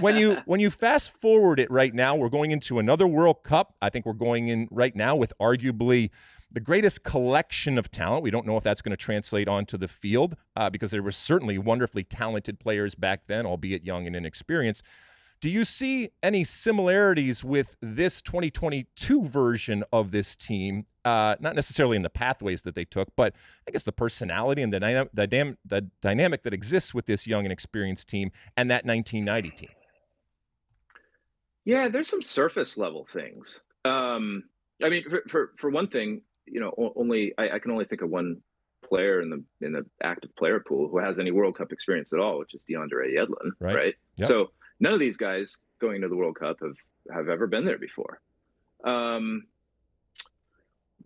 when you fast forward it right now, we're going into another World Cup. I think we're going in right now with arguably the greatest collection of talent. We don't know if that's going to translate onto the field because there were certainly wonderfully talented players back then, albeit young and inexperienced. Do you see any similarities with this 2022 version of this team? Not necessarily in the pathways that they took, but I guess the personality and the dynamic that exists with this young and experienced team and that 1990 team. Yeah, there's some surface level things. I mean, for one thing, I can only think of one player in the active player pool who has any World Cup experience at all, which is DeAndre Yedlin, right? Yep. So none of these guys going to the World Cup have ever been there before.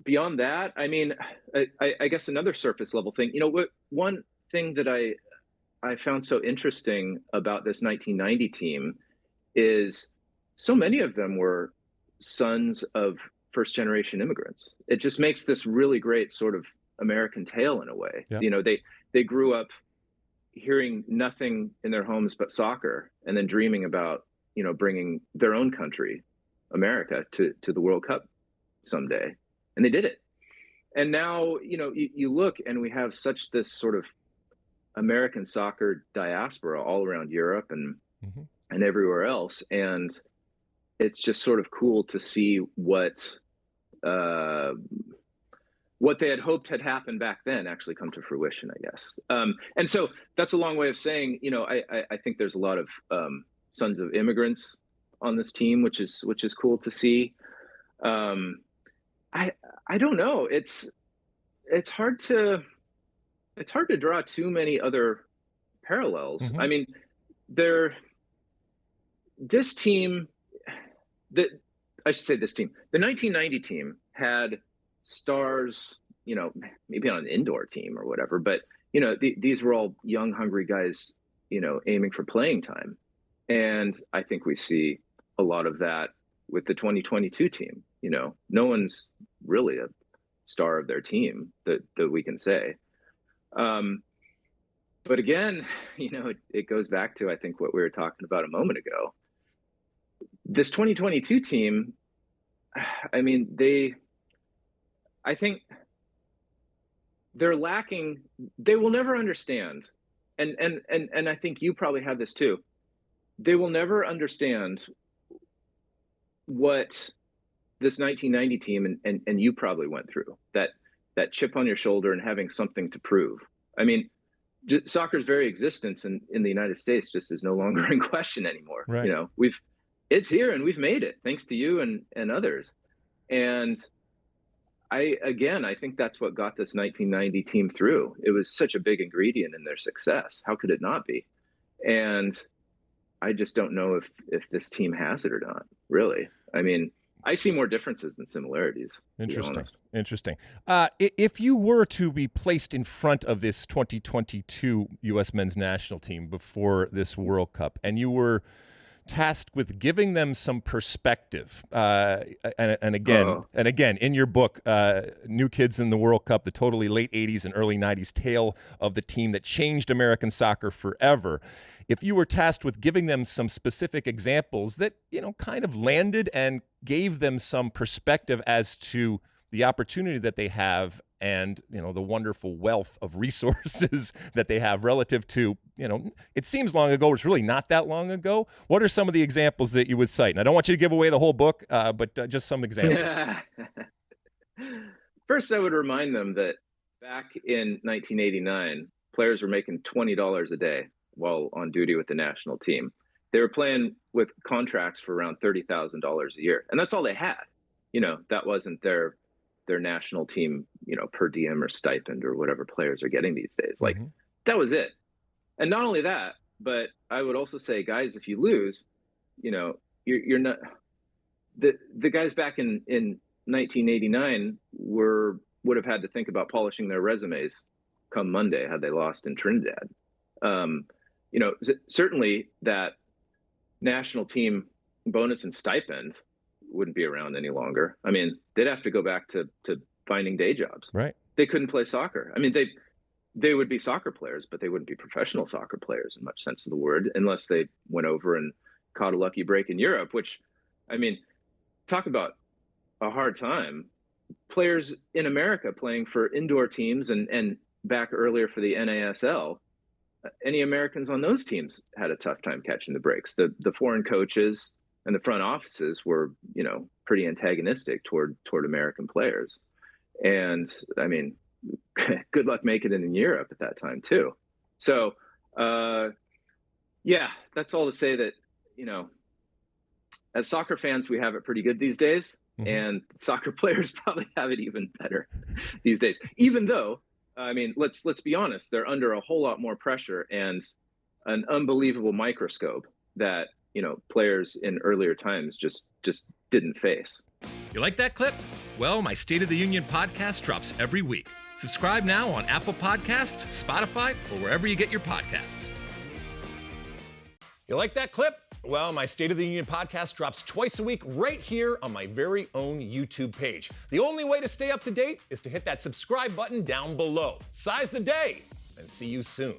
Beyond that, I mean, I guess another surface level thing. One thing that I found so interesting about this 1990 team is so many of them were sons of first generation immigrants. It just makes this really great sort of American tale in a way. Yeah. They grew up hearing nothing in their homes but soccer, and then dreaming about bringing their own country, America, to the World Cup someday, and they did it. And now you look, and we have such this sort of American soccer diaspora all around Europe and everywhere else, and it's just sort of cool to see what they had hoped had happened back then actually come to fruition, I guess. And so that's a long way of saying, I think there's a lot of sons of immigrants on this team, which is cool to see. I don't know. It's hard to draw too many other parallels. I mean, this team. I should say this team. The 1990 team had stars, maybe on an indoor team or whatever, but these were all young, hungry guys, aiming for playing time. And I think we see a lot of that with the 2022 team. No one's really a star of their team that we can say. But again, it goes back to, I think, what we were talking about a moment ago. This 2022 team, I mean, I think they're lacking. They will never understand, and I think you probably have this too. They will never understand what this 1990 team and you probably went through, that chip on your shoulder and having something to prove. I mean, soccer's very existence in the United States just is no longer in question anymore. Right. It's here and we've made it thanks to you and others. And I think that's what got this 1990 team through. It was such a big ingredient in their success. How could it not be? And I just don't know if this team has it or not, really. I mean, I see more differences than similarities. Interesting. If you were to be placed in front of this 2022 U.S. men's national team before this World Cup, and you were tasked with giving them some perspective, and again, in your book, New Kids in the World Cup, the totally late 80s and early 90s tale of the team that changed American soccer forever. If you were tasked with giving them some specific examples that, kind of landed and gave them some perspective as to the opportunity that they have and, the wonderful wealth of resources that they have relative to, it seems long ago, it's really not that long ago. What are some of the examples that you would cite? And I don't want you to give away the whole book, but just some examples. First, I would remind them that back in 1989, players were making $20 a day while on duty with the national team. They were playing with contracts for around $30,000 a year. And that's all they had. That wasn't their national team, per diem or stipend or whatever players are getting these days. Like, that was it. And not only that, but I would also say, guys, if you lose, you're not the guys back in 1989 would have had to think about polishing their resumes come Monday had they lost in Trinidad. Certainly that national team bonus and stipend wouldn't be around any longer. I mean, they'd have to go back to finding day jobs. Right. They couldn't play soccer. I mean, they would be soccer players, but they wouldn't be professional soccer players in much sense of the word, unless they went over and caught a lucky break in Europe, which, I mean, talk about a hard time. Players in America playing for indoor teams and back earlier for the NASL, any Americans on those teams had a tough time catching the breaks. The foreign coaches and the front offices were, pretty antagonistic toward American players. And I mean, good luck making it in Europe at that time too. So, yeah, that's all to say that, as soccer fans, we have it pretty good these days. Mm-hmm. And soccer players probably have it even better these days, even though, I mean, let's be honest, they're under a whole lot more pressure and an unbelievable microscope that, players in earlier times just didn't face. You like that clip? Well, my State of the Union podcast drops every week. Subscribe now on Apple Podcasts, Spotify, or wherever you get your podcasts. You like that clip? Well, my State of the Union podcast drops twice a week right here on my very own YouTube page. The only way to stay up to date is to hit that subscribe button down below. Size the day, and see you soon.